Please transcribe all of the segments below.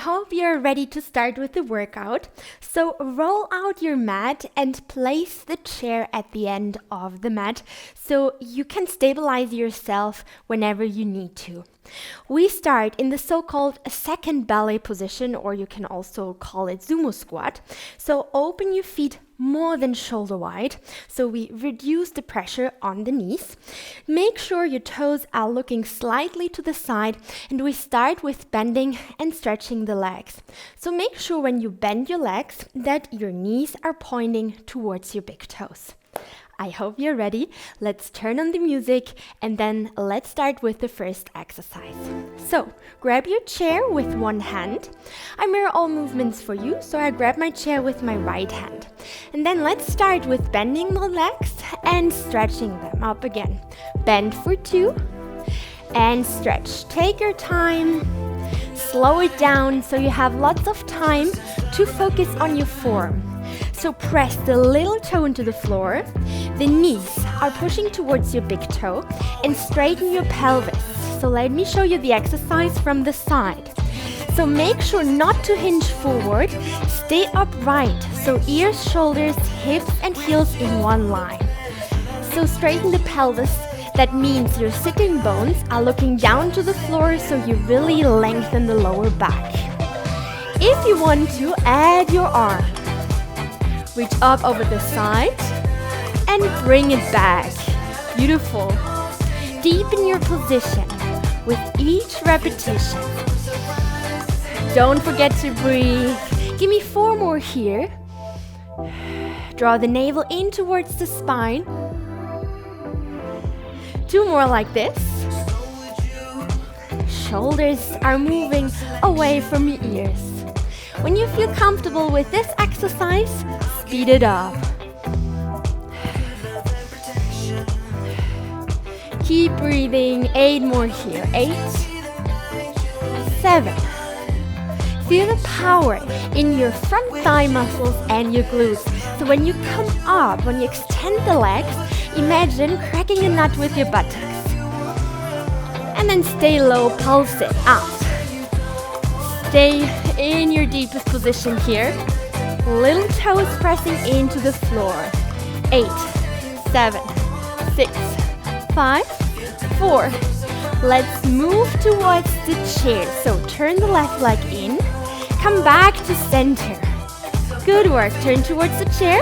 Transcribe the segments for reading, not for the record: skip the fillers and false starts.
hope you're ready to start with the workout. So roll out your mat and place the chair at the end of the mat so you can stabilize yourself whenever you need to. We start in the so-called second ballet position, or you can also call it sumo squat. So open your feet more than shoulder wide, so we reduce the pressure on the knees. Make sure your toes are looking slightly to the side, and we start with bending and stretching the legs. So make sure when you bend your legs that your knees are pointing towards your big toes. I hope you're ready. Let's turn on the music and then let's start with the first exercise. So grab your chair with one hand. I mirror all movements for you, so I grab my chair with my right hand. And then let's start with bending the legs and stretching them up again. Bend for 2 and stretch. Take your time. Slow it down so you have lots of time to focus on your form. So press the little toe into the floor. The knees are pushing towards your big toe and straighten your pelvis. So let me show you the exercise from the side. So make sure not to hinge forward. Stay upright. So ears, shoulders, hips and heels in one line. So straighten the pelvis. That means your sitting bones are looking down to the floor, so you really lengthen the lower back. If you want to, add your arm. Reach up over the side and bring it back. Beautiful. Deepen your position with each repetition. Don't forget to breathe. Give me 4 more here. Draw the navel in towards the spine. 2 more like this. Shoulders are moving away from your ears. When you feel comfortable with this exercise, speed it up. Keep breathing. 8 more here. 8, 7. Feel the power in your front thigh muscles and your glutes. So when you come up, when you extend the legs, imagine cracking a nut with your buttocks. And then stay low, pulse it out. Stay in your deepest position here. Little toes pressing into the floor. 8, 7, 6, 5, 4. Let's move towards the chair. So turn the left leg in. Come back to center. Good work. Turn towards the chair.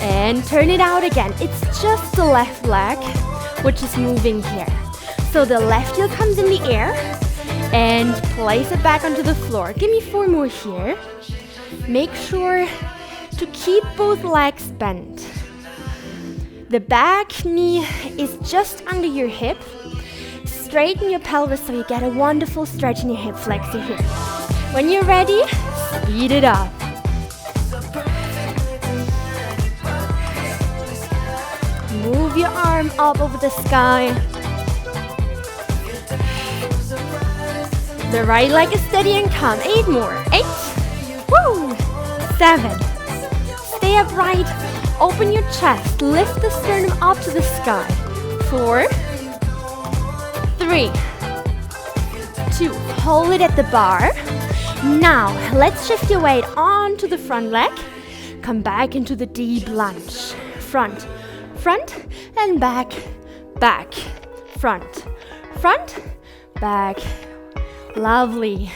And turn it out again. It's just the left leg which is moving here. So the left heel comes in the air and place it back onto the floor. Give me 4 more here. Make sure to keep both legs bent. The back knee is just under your hip. Straighten your pelvis so you get a wonderful stretch in your hip flexor here. When you're ready, speed it up. Move your arm up over the sky. The right leg is steady and calm. 8 more. 8. Woo! 7. Stay upright. Open your chest. Lift the sternum up to the sky. 4. 3. 2. Hold it at the bar. Now, let's shift your weight onto the front leg. Come back into the deep lunge. Front, front, and back, back. Front, front, back. Lovely.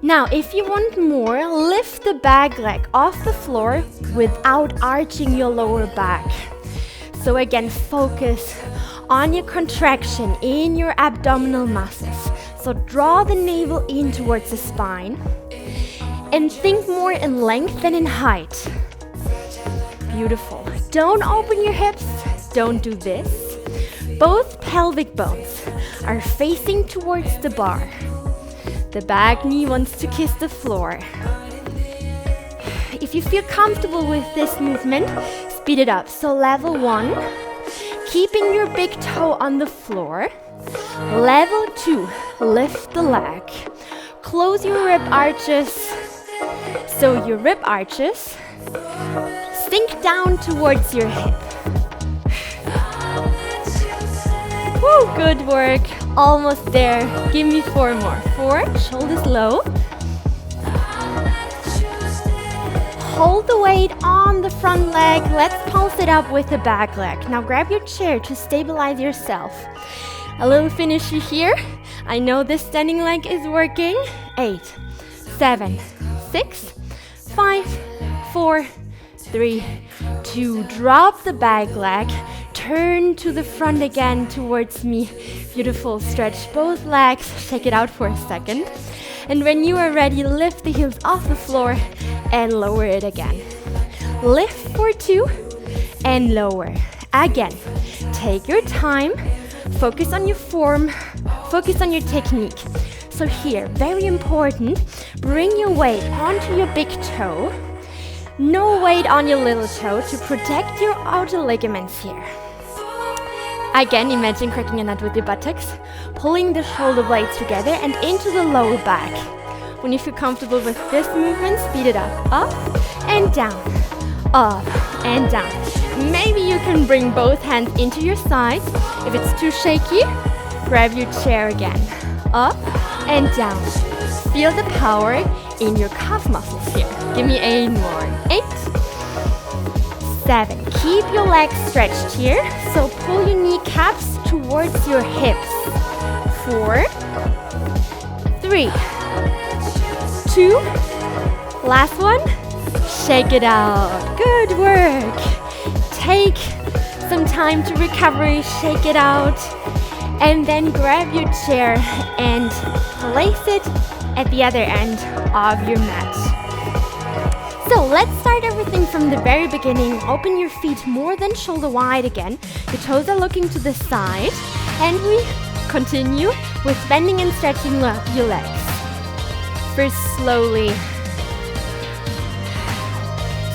Now, if you want more, lift the back leg off the floor without arching your lower back. So again, focus on your contraction in your abdominal muscles. So draw the navel in towards the spine and think more in length than in height. Beautiful. Don't open your hips. Don't do this. Both pelvic bones are facing towards the bar. The back knee wants to kiss the floor. If you feel comfortable with this movement, speed it up. So level 1, keeping your big toe on the floor. Level 2, lift the leg. Close your rib arches. So your rib arches sink down towards your hip. Woo, good work. Almost there. Give me 4 more. 4, shoulders low. Hold the weight on the front leg. Let's pulse it up with the back leg. Now grab your chair to stabilize yourself. A little finishy here. I know this standing leg is working. 8, 7, 6, 5, 4, 3, 2. Drop the back leg. Turn to the front again towards me. Beautiful. Stretch both legs. Shake it out for a second. And when you are ready, lift the heels off the floor and lower it again. Lift for 2 and lower. Again, take your time. Focus on your form. Focus on your technique. So here, very important, bring your weight onto your big toe. No weight on your little toe to protect your outer ligaments here. Again, imagine cracking a nut with your buttocks, pulling the shoulder blades together and into the lower back. When you feel comfortable with this movement, speed it up and down, up and down. Maybe you can bring both hands into your sides. If it's too shaky, grab your chair again, up and down. Feel the power in your calf muscles here. Give me 8 more. 8, 7. Keep your legs stretched here. So pull your kneecaps towards your hips. 4, 3, 2. Last one. Shake it out. Good work. Take some time to recover. Shake it out. And then grab your chair and place it at the other end of your mat. So let's start everything from the very beginning. Open your feet more than shoulder wide again. Your toes are looking to the side. And we continue with bending and stretching your legs. First slowly.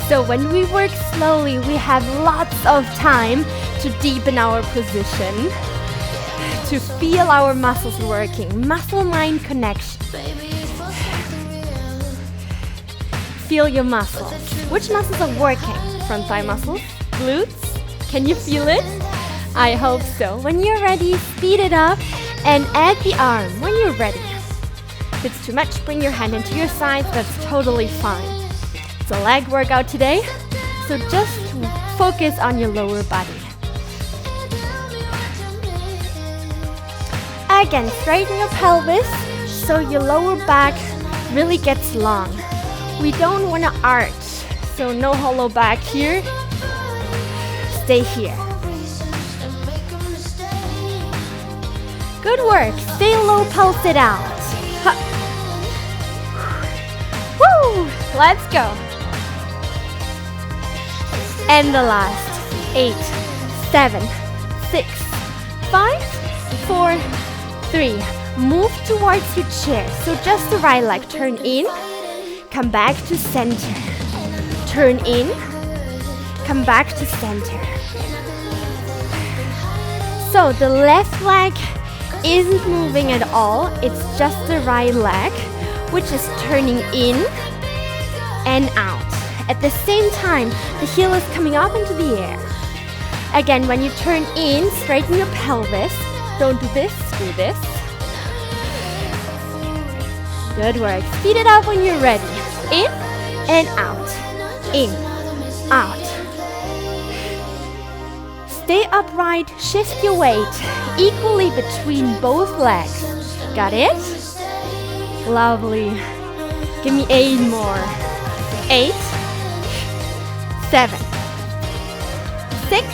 So when we work slowly, we have lots of time to deepen our position, to feel our muscles working. Muscle-mind connection. Feel your muscles. Which muscles are working? Front thigh muscles? Glutes? Can you feel it? I hope so. When you're ready, speed it up and add the arm when you're ready. If it's too much, bring your hand into your sides. That's totally fine. It's a leg workout today, so just focus on your lower body. Again, straighten your pelvis so your lower back really gets long. We don't want to arch, so no hollow back here. Stay here. Good work. Stay low, pulse it out. Ha. Woo! Let's go. And the last. 8, 7, 6, 5, 4, 3. Move towards your chair. So just the right leg. Turn in. Come back to center. Turn in. Come back to center. So the left leg isn't moving at all. It's just the right leg, which is turning in and out. At the same time, the heel is coming up into the air. Again, when you turn in, straighten your pelvis. Don't do this, do this. Good work. Speed it up when you're ready. In and out. In, out. Stay upright. Shift your weight equally between both legs. Got it? Lovely. Give me 8 more. 8, 7, 6,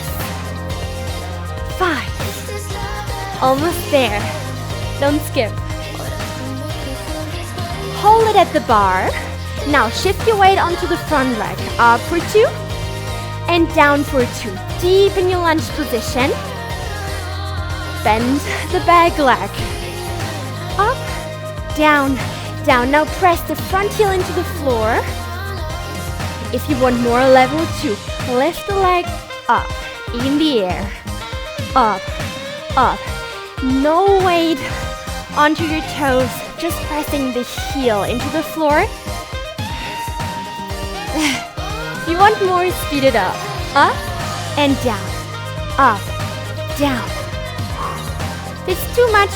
5. Almost there. Don't skip. Hold it at the bar. Now shift your weight onto the front leg. Up for 2 and down for 2. Deepen your lunge position. Bend the back leg. Up, down, down. Now press the front heel into the floor. If you want more, level 2. Lift the leg up, in the air. Up, up. No weight onto your toes. Just pressing the heel into the floor. If you want more, speed it up. Up and down. Up, down. If it's too much,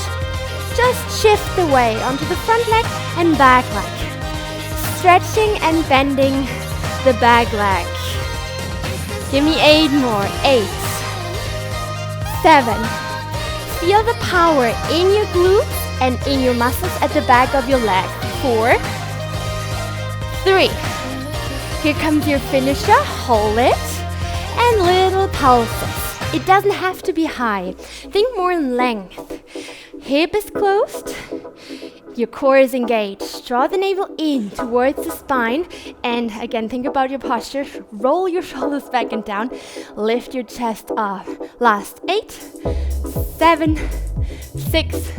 just shift the weight onto the front leg and back leg. Stretching and bending the back leg. Give me 8 more. 8, 7. Feel the power in your glutes and in your muscles at the back of your leg. 4, 3. Here comes your finisher. Hold it. And little pulses. It doesn't have to be high. Think more in length. Hip is closed. Your core is engaged. Draw the navel in towards the spine. And again, think about your posture. Roll your shoulders back and down. Lift your chest up. Last 8, 7, 6,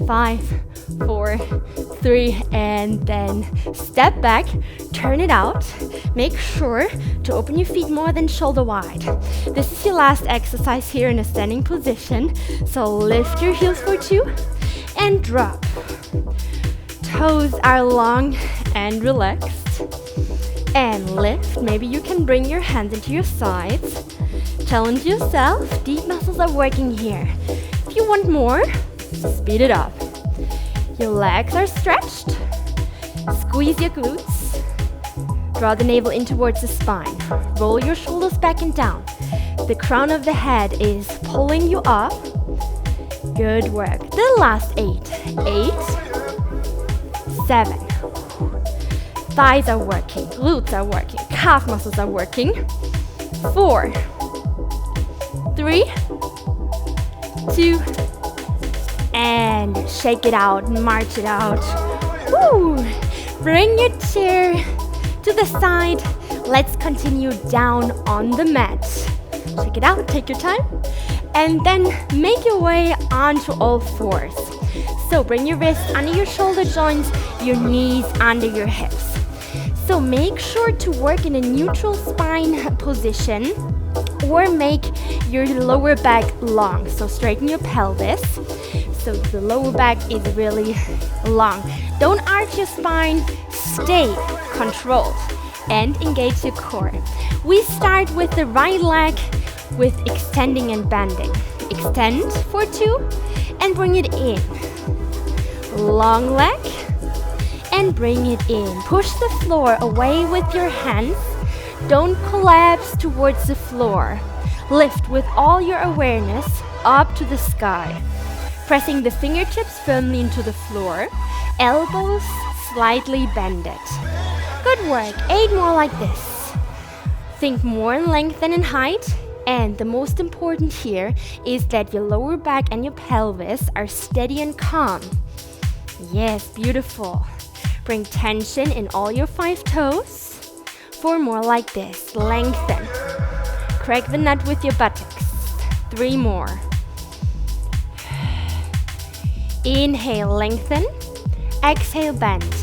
5, 4, 3, and then step back. Turn it out. Make sure to open your feet more than shoulder wide. This is your last exercise here in a standing position. So lift your heels for 2 and drop. Toes are long and relaxed. And lift. Maybe you can bring your hands into your sides. Challenge yourself. Deep muscles are working here. If you want more, speed it up. Your legs are stretched. Squeeze your glutes. Draw the navel in towards the spine. Roll your shoulders back and down. The crown of the head is pulling you up. Good work. The last 8. 8, 7. Thighs are working. Glutes are working. Calf muscles are working. 4, 3, 2, and shake it out, march it out. Woo! Bring your chair to the side. Let's continue down on the mat. Check it out, take your time. And then make your way onto all fours. So bring your wrists under your shoulder joints, your knees under your hips. So make sure to work in a neutral spine position or make your lower back long. So straighten your pelvis. So the lower back is really long. Don't arch your spine. Stay controlled and engage your core. We start with the right leg with extending and bending. Extend for 2 and bring it in. Long leg and bring it in. Push the floor away with your hands. Don't collapse towards the floor. Lift with all your awareness up to the sky. Pressing the fingertips firmly into the floor. Elbows slightly bended. Good work. 8 more like this. Think more in length than in height. And the most important here is that your lower back and your pelvis are steady and calm. Yes, beautiful. Bring tension in all your 5 toes. 4 more like this. Lengthen. Crack the nut with your buttocks. 3 more. Inhale, lengthen. Exhale, bend.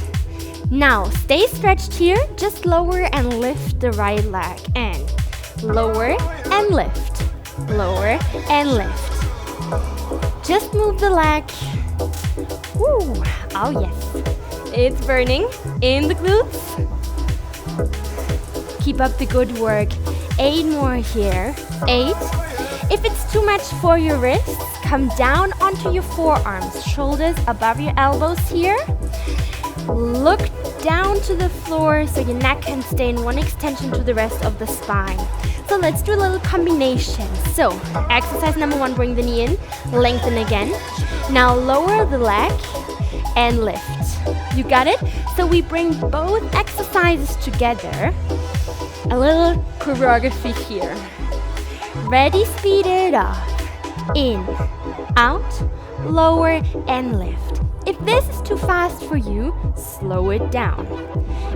Now, stay stretched here. Just lower and lift the right leg. And lower and lift. Lower and lift. Just move the leg. Woo! Oh yes. It's burning in the glutes. Keep up the good work. 8 more here. 8. If it's too much for your wrists, come down onto your forearms. Shoulders above your elbows here. Look down to the floor so your neck can stay in one extension to the rest of the spine. So let's do a little combination. So, exercise number 1, bring the knee in, lengthen again. Now lower the leg and lift. You got it? So we bring both exercises together. A little choreography here. Ready, speed it up. In, out, lower, and lift. If this is too fast for you, slow it down.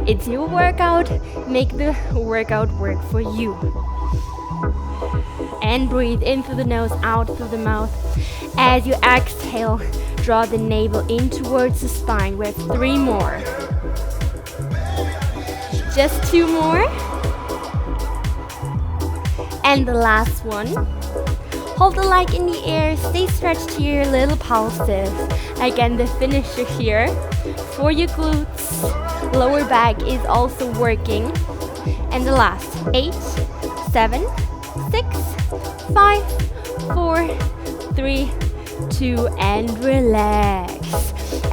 It's your workout. Make the workout work for you. And breathe in through the nose, out through the mouth. As you exhale, draw the navel in towards the spine with 3 more. Just 2 more. And the last one. Hold the leg in the air, stay stretched here, little pulses. Again, the finisher here for your glutes. Lower back is also working. And the last, 8, 7, 6, 5, 4, 3, 2, and relax.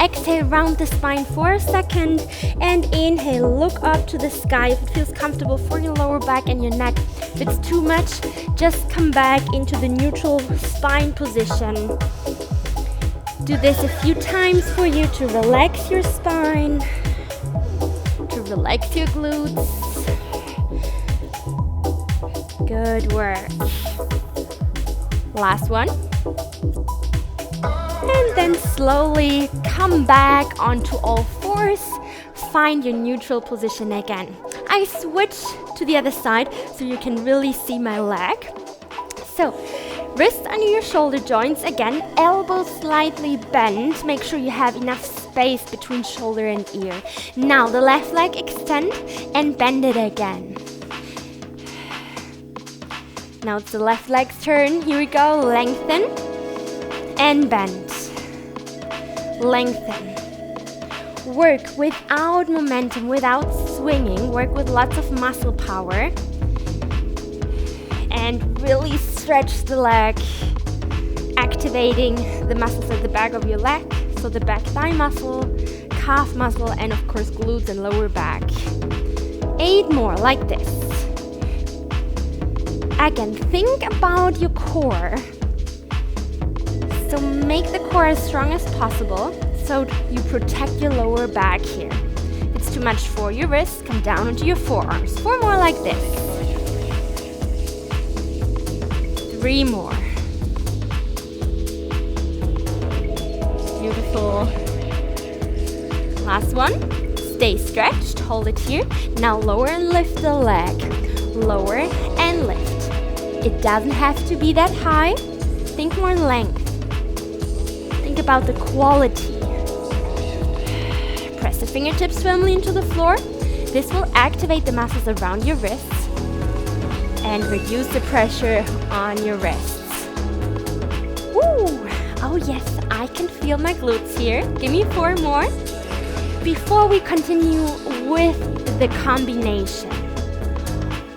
Exhale, round the spine for a second, and inhale, look up to the sky. If it feels comfortable for your lower back and your neck, if it's too much, just come back into the neutral spine position. Do this a few times for you to relax your spine, to relax your glutes. Good work. Last one. And then slowly come back onto all fours. Find your neutral position again. I switch to the other side so you can really see my leg. So, wrists under your shoulder joints again, elbows slightly bent. Make sure you have enough space between shoulder and ear. Now the left leg extend and bend it again. Now it's the left leg's turn. Here we go. Lengthen and bend. Lengthen. Work without momentum, without swinging. Work with lots of muscle power. And really stretch the leg, activating the muscles at the back of your leg. So the back thigh muscle, calf muscle, and of course glutes and lower back. 8 more like this. Again, think about your core. So make the core as strong as possible so you protect your lower back here. If it's too much for your wrists, come down onto your forearms. 4 more like this. 3 more. Beautiful. Last one. Stay stretched. Hold it here. Now lower and lift the leg. Lower and lift. It doesn't have to be that high. Think more length. Think about the quality. Press the fingertips firmly into the floor. This will activate the muscles around your wrists and reduce the pressure on your wrists. Woo! Oh yes, I can feel my glutes here. Give me 4 more. Before we continue with the combination,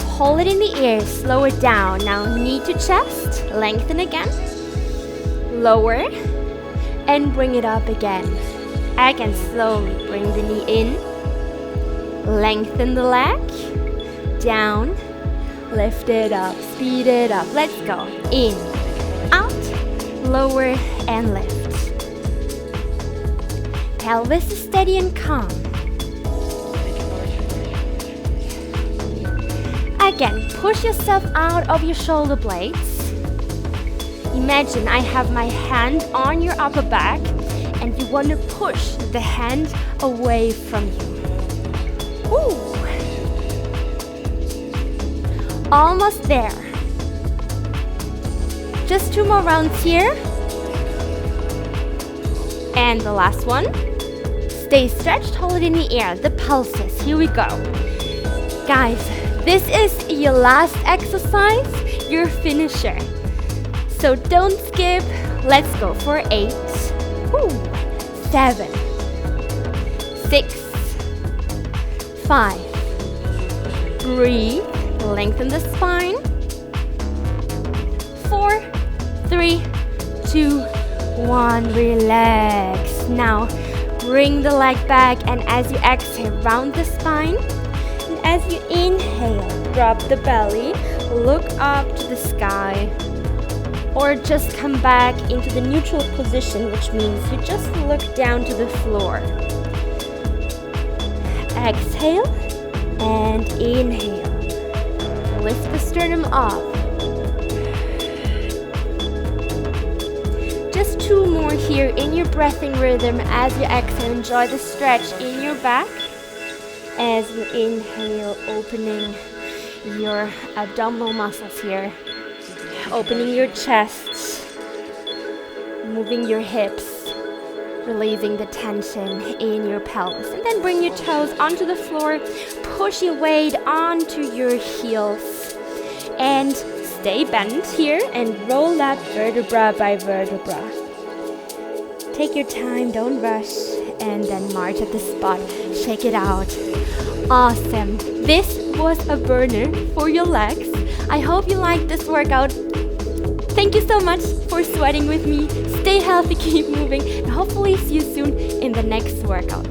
hold it in the air, slow it down. Now knee to chest, lengthen again. Lower and bring it up again. Again, slowly bring the knee in. Lengthen the leg. Down. Lift it up, speed it up. Let's go. In, out, lower, and lift. Pelvis is steady and calm. Again, push yourself out of your shoulder blades. Imagine I have my hand on your upper back and you want to push the hand away from you. Woo! Almost there. Just 2 more rounds here. And the last one. Stay stretched, hold it in the air. The pulses. Here we go. Guys, this is your last exercise, your finisher. So don't skip. Let's go for 8. 7. 6. 5. Breathe. Lengthen the spine. 4, 3, 2, 1. Relax. Now bring the leg back, and as you exhale, round the spine. And as you inhale, drop the belly, look up to the sky, or just come back into the neutral position, which means you just look down to the floor. Exhale and inhale. Lift the sternum up. Just 2 more here in your breathing rhythm. As you exhale, enjoy the stretch in your back. As you inhale, opening your abdominal muscles here. Opening your chest. Moving your hips. Releasing the tension in your pelvis. And then bring your toes onto the floor. Push your weight onto your heels. And stay bent here and roll up vertebra by vertebra. Take your time, don't rush. And then march at the spot. Shake it out. Awesome. This was a burner for your legs. I hope you liked this workout. Thank you so much for sweating with me. Stay healthy, keep moving, and hopefully see you soon in the next workout.